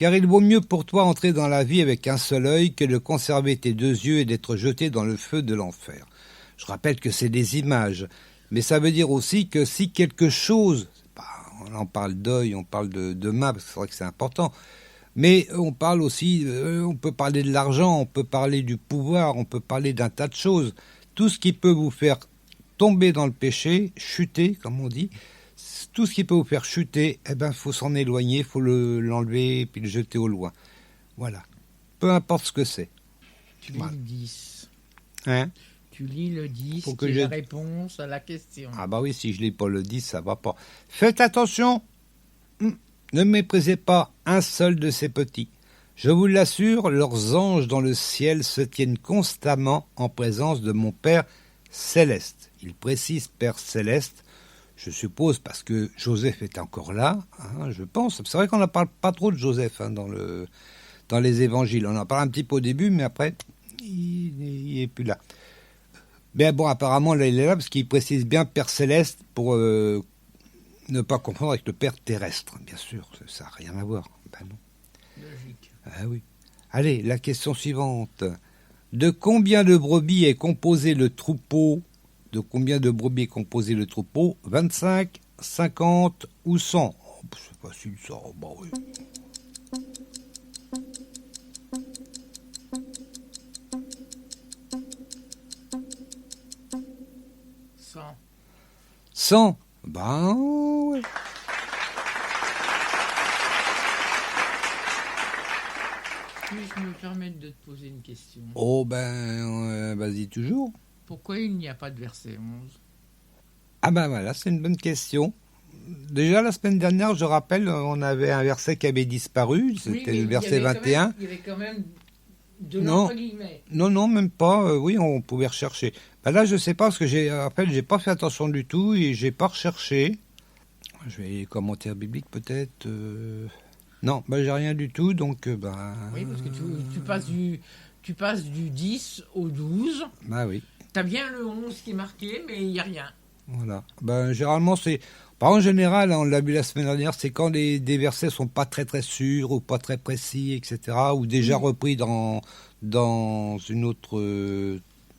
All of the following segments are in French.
Car il vaut mieux pour toi entrer dans la vie avec un seul œil que de conserver tes deux yeux et d'être jeté dans le feu de l'enfer. Je rappelle que c'est des images, mais ça veut dire aussi que si quelque chose, on en parle d'œil, on parle de main, parce que c'est vrai que c'est important, mais on parle aussi, on peut parler de l'argent, on peut parler du pouvoir, on peut parler d'un tas de choses. Tout ce qui peut vous faire tomber dans le péché, chuter, comme on dit, tout ce qui peut vous faire chuter, eh ben, faut s'en éloigner, il faut l'enlever et puis le jeter au loin. Voilà. Peu importe ce que c'est. Tu lis le 10. Hein? Tu lis le 10, Faut qui que est je- la réponse à la question. Ah bah oui, si je lis pas le 10, ça va pas. Faites attention. Ne méprisez pas un seul de ces petits. Je vous l'assure, leurs anges dans le ciel se tiennent constamment en présence de mon Père céleste. Il précise Père céleste, je suppose parce que Joseph est encore là, hein, je pense. C'est vrai qu'on n'en parle pas trop de Joseph hein, dans les évangiles. On en parle un petit peu au début, mais après, il n'est plus là. Mais bon, apparemment, là, il est là parce qu'il précise bien Père céleste pour ne pas confondre avec le Père terrestre, bien sûr. Ça n'a rien à voir. Ben non. Logique. Ah oui. Allez, la question suivante. De combien de brebis est composé le troupeau? De combien de brebis est composé le troupeau? 25, 50 ou 100? Oh, c'est facile ça. Oh, bah oui. Sans. 100? Ben ouais. Puis-je me permettre de te poser une question? Oh ben, vas-y toujours. Pourquoi il n'y a pas de verset 11? Ah ben voilà, c'est une bonne question. Déjà, la semaine dernière, je rappelle, on avait un verset qui avait disparu, c'était le verset 21. Il y avait quand même de Non. l'entre guillemets. Non, même pas. Oui, on pouvait rechercher. Ben là, je sais pas, parce que j'ai pas fait attention du tout et j'ai pas recherché. Je vais les commentaires bibliques peut-être. Non, ben j'ai rien du tout, donc ben. Oui, parce que tu passes du 10 au 12. Bah oui, T'as bien le 11 qui est marqué, mais il n'y a rien. voilà. Ben généralement c'est. En général, hein, on l'a vu la semaine dernière, c'est quand des versets sont pas très très sûrs ou pas très précis, etc. Ou déjà repris dans une autre.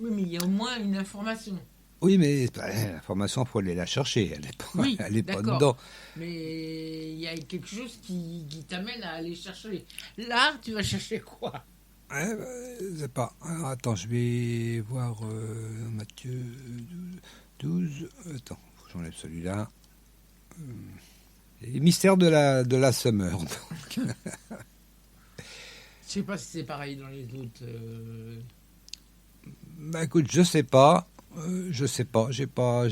Oui, mais il y a au moins une information. Oui, mais l'information, il faut aller la chercher. Elle n'est pas, Oui, elle est pas d'accord. dedans. Mais il y a quelque chose qui t'amène à aller chercher. Là, tu vas chercher quoi? Je sais pas. Alors, attends, je vais voir Matthieu 12. Attends, faut que j'enlève celui-là. Les mystères de la Summer. Je sais pas si c'est pareil dans les autres. Bah écoute, je sais pas. Je sais pas. J'ai pas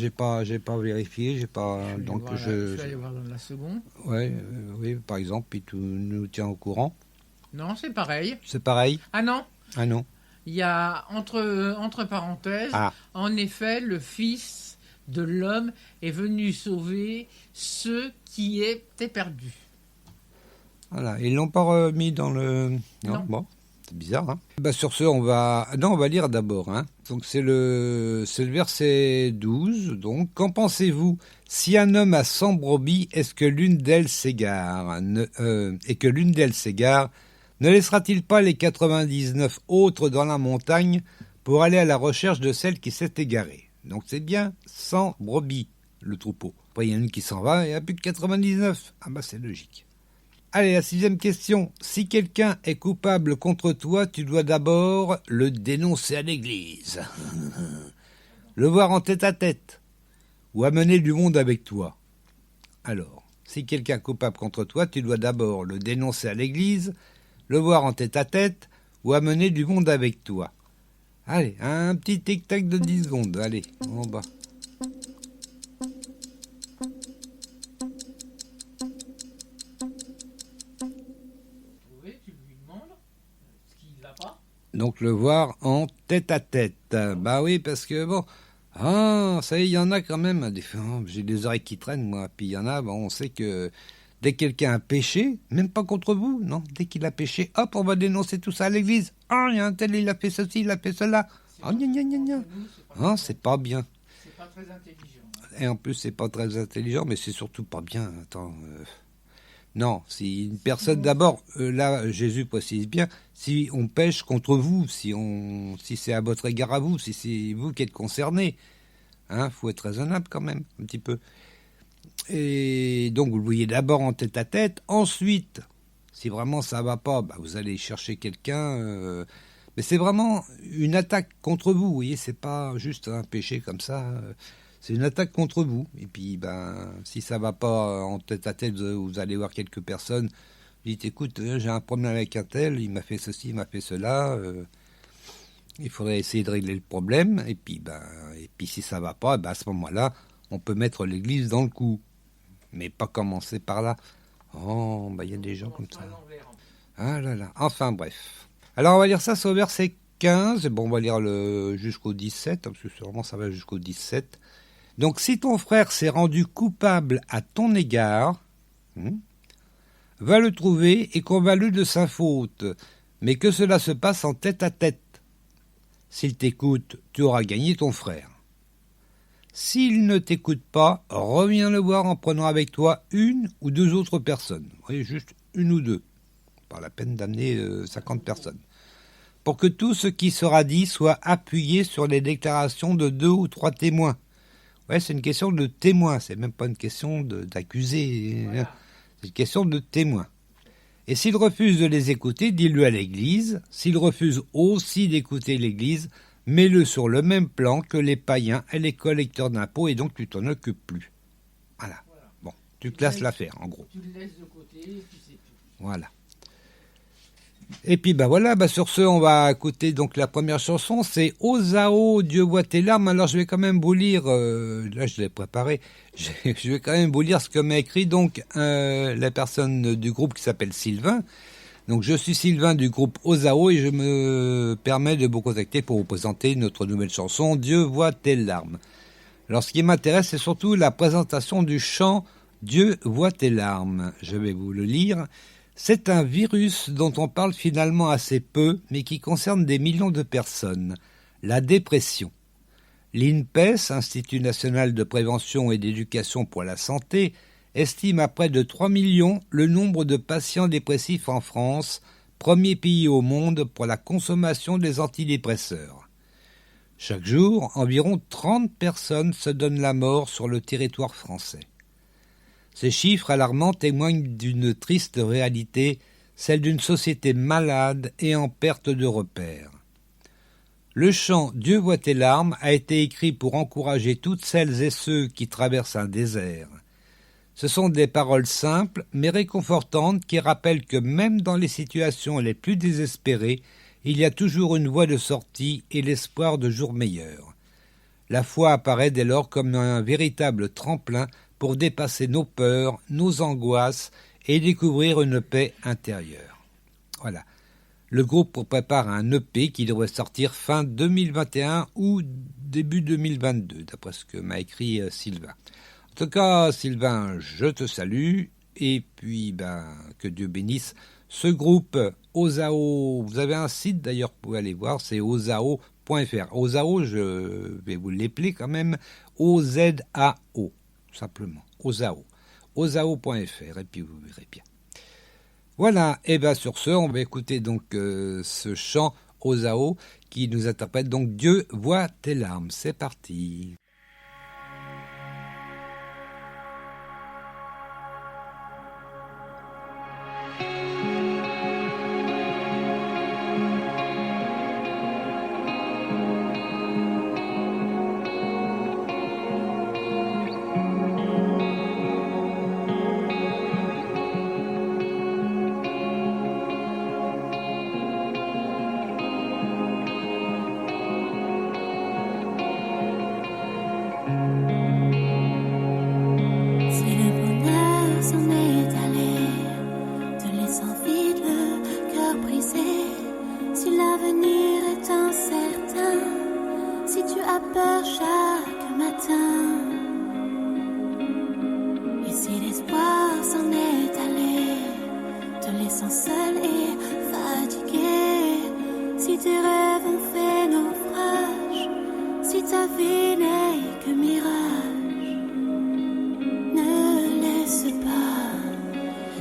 vérifié. J'ai pas. Je vais aller voir dans la seconde. Ouais, oui, par exemple, puis tu nous tiens au courant. Non, c'est pareil. C'est pareil. Ah non. Ah non. Il y a entre parenthèses, en effet, le Fils de l'homme est venu sauver ceux qui étaient perdus. Voilà, ils l'ont pas remis dans le. Non. Bon, c'est bizarre. Hein. Bah sur ce, on va lire d'abord. Hein. Donc c'est le verset 12. Donc, qu'en pensez-vous? Si un homme a 100 brebis, est-ce que l'une d'elles s'égare et que l'une d'elles s'égare, ne laissera-t-il pas les 99 autres dans la montagne pour aller à la recherche de celle qui s'est égarée? Donc c'est bien 100 brebis, le troupeau. Après, il y en a une qui s'en va et il n'y a plus que 99. Ah bah c'est logique. Allez, la 6e question. Si quelqu'un est coupable contre toi, tu dois d'abord le dénoncer à l'église, le voir en tête-à-tête, ou amener du monde avec toi. Alors, si quelqu'un est coupable contre toi, tu dois d'abord le dénoncer à l'église, le voir en tête-à-tête, ou amener du monde avec toi. Allez, un petit tic-tac de 10 secondes. Allez, en bas. Donc le voir en tête-à-tête. Bah oui, parce que bon, ça y est, il y en a quand même. J'ai des oreilles qui traînent, moi. Puis il y en a, bon, on sait que dès que quelqu'un a péché, même pas contre vous, non, dès qu'il a péché, hop, on va dénoncer tout ça à l'église. Ah, il y a un tel, il a fait ceci, il a fait cela. Ah, gna gna gna gna. Ah, c'est pas bien. C'est pas très intelligent. Et en plus, c'est pas très intelligent, mais c'est surtout pas bien. Attends. Non, si une personne, d'abord, là, Jésus précise bien, si on pêche contre vous, si c'est à votre égard à vous, si c'est vous qui êtes concerné, faut être raisonnable quand même, un petit peu. Et donc, vous le voyez d'abord en tête à tête. Ensuite, si vraiment ça va pas, vous allez chercher quelqu'un. Mais c'est vraiment une attaque contre vous, vous voyez, c'est pas juste un péché comme ça. C'est une attaque contre vous. Et puis, si ça va pas en tête à tête, vous allez voir quelques personnes. Vous dites, écoute, j'ai un problème avec un tel, il m'a fait ceci, il m'a fait cela. Il faudrait essayer de régler le problème. Et puis si ça va pas, à ce moment-là, on peut mettre l'église dans le coup. Mais pas commencer par là. Oh, il y a des gens comme ça. Ah là là. Enfin, bref. Alors, on va lire ça sur le verset 15. Bon, on va lire jusqu'au 17, parce que vraiment, ça va jusqu'au 17. Donc, si ton frère s'est rendu coupable à ton égard, va le trouver et convainc-le de sa faute, mais que cela se passe en tête à tête. S'il t'écoute, tu auras gagné ton frère. S'il ne t'écoute pas, reviens le voir en prenant avec toi une ou deux autres personnes. Vous voyez, juste une ou deux. Pas la peine d'amener 50 personnes. Pour que tout ce qui sera dit soit appuyé sur les déclarations de 2 ou 3 témoins. Ouais, c'est une question de témoins, c'est même pas une question d'accusé. Voilà. C'est une question de témoins. Et s'il refuse de les écouter, dis-le à l'Église. S'il refuse aussi d'écouter l'Église, mets-le sur le même plan que les païens et les collecteurs d'impôts, et donc tu t'en occupes plus. Voilà. Bon, tu classes l'affaire, en gros. Tu le laisses de côté, et puis c'est tout. Voilà. Et puis voilà, sur ce, on va écouter donc la première chanson, c'est Ozao, Dieu voit tes larmes. Alors je vais quand même vous lire, là je l'ai préparé, je vais quand même vous lire ce que m'a écrit donc la personne du groupe qui s'appelle Sylvain. Donc je suis Sylvain du groupe Ozao et je me permets de vous contacter pour vous présenter notre nouvelle chanson, Dieu voit tes larmes. Alors ce qui m'intéresse, c'est surtout la présentation du chant Dieu voit tes larmes. Je vais vous le lire. C'est un virus dont on parle finalement assez peu, mais qui concerne des millions de personnes, la dépression. L'INPES, Institut national de prévention et d'éducation pour la santé, estime à près de 3 millions le nombre de patients dépressifs en France, premier pays au monde pour la consommation des antidépresseurs. Chaque jour, environ 30 personnes se donnent la mort sur le territoire français. Ces chiffres alarmants témoignent d'une triste réalité, celle d'une société malade et en perte de repères. Le chant « Dieu voit tes larmes » a été écrit pour encourager toutes celles et ceux qui traversent un désert. Ce sont des paroles simples mais réconfortantes qui rappellent que même dans les situations les plus désespérées, il y a toujours une voie de sortie et l'espoir de jours meilleurs. La foi apparaît dès lors comme un véritable tremplin pour dépasser nos peurs, nos angoisses et découvrir une paix intérieure. Voilà. Le groupe prépare un EP qui devrait sortir fin 2021 ou début 2022, d'après ce que m'a écrit Sylvain. En tout cas, Sylvain, je te salue et puis que Dieu bénisse ce groupe Ozao. Vous avez un site d'ailleurs, vous pouvez aller voir, c'est ozao.fr. Ozao, je vais vous l'épeler quand même, O-Z-A-O. Simplement, ozao.fr, et puis vous verrez bien. Voilà, et sur ce, on va écouter donc ce chant Ozao qui nous interprète donc Dieu voit tes larmes. C'est parti.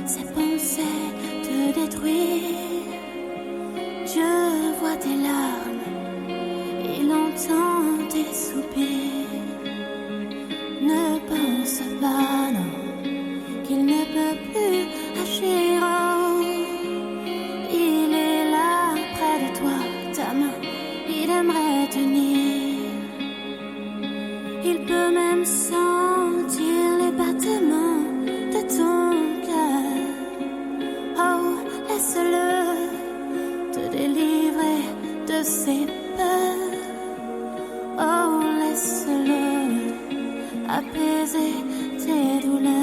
C'est sentir les battements de ton cœur. Oh, laisse-le te délivrer de ses peurs. Oh, laisse-le apaiser tes douleurs.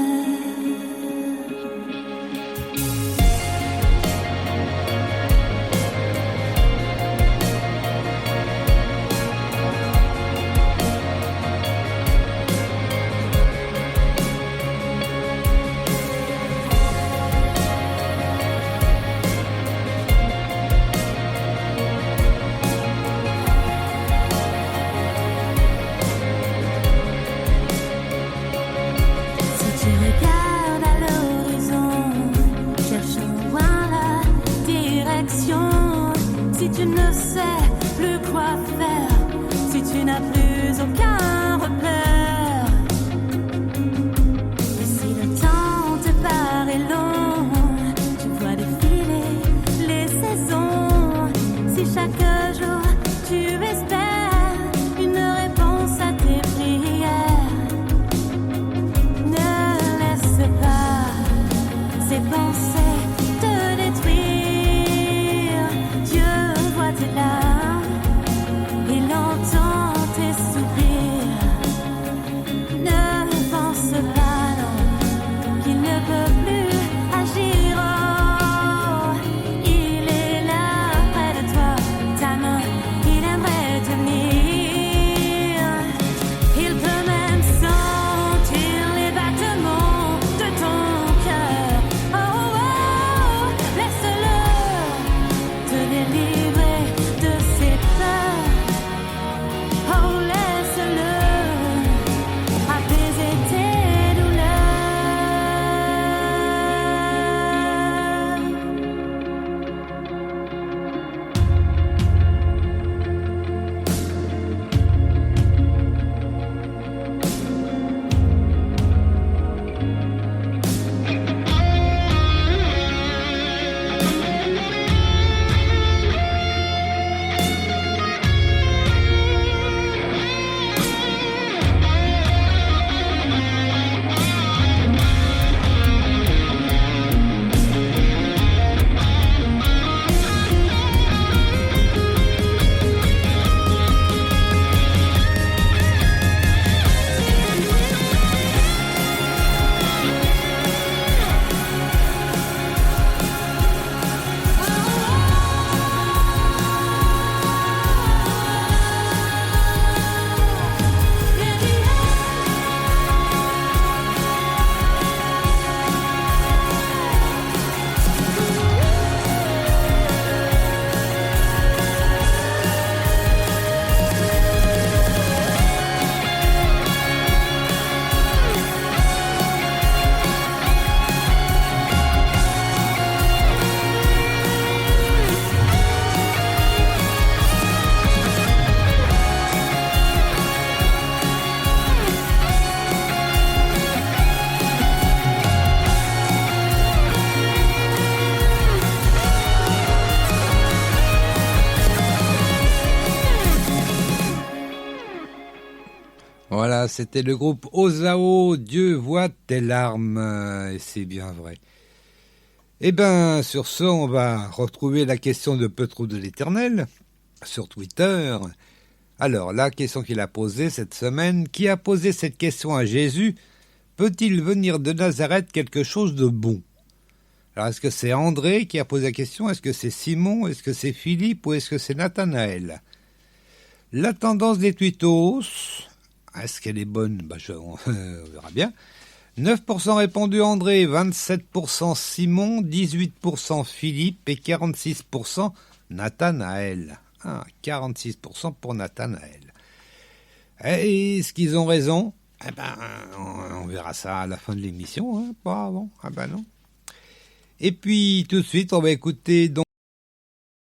Si tu ne sais plus quoi faire, si tu n'as plus aucun repère, et si le temps te paraît long, tu vois défiler les saisons. Si chaque jour tu espères une réponse à tes prières, ne laisse pas ces pensées te détruire. Dieu voit tes larmes, il entend tes soupirs. Ne pense pas non, qu'il ne peut plus agir. Oh, il est là près de toi, ta main, il aimerait tenir. Il peut même sentir les battements de ton cœur. Oh, oh, laisse-le te délivrer de ses peurs. Oh, laisse-le apaiser tes Voilà, c'était le groupe Ozao, Dieu voit tes larmes, et c'est bien vrai. Eh bien, sur ce, on va retrouver la question de Petrou de l'Éternel sur Twitter. Alors, la question qu'il a posée cette semaine, qui a posé cette question à Jésus, peut-il venir de Nazareth quelque chose de bon? Alors, est-ce que c'est André qui a posé la question? Est-ce que c'est Simon? Est-ce que c'est Philippe? Ou est-ce que c'est Nathanaël? La tendance des tweetos, est-ce qu'elle est bonne? On verra bien. 9% répondu André, 27% Simon, 18% Philippe et 46% Nathanaël. 46% pour Nathanaël. Est-ce qu'ils ont raison? On verra ça à la fin de l'émission, pas avant. Non. Et puis tout de suite, on va écouter donc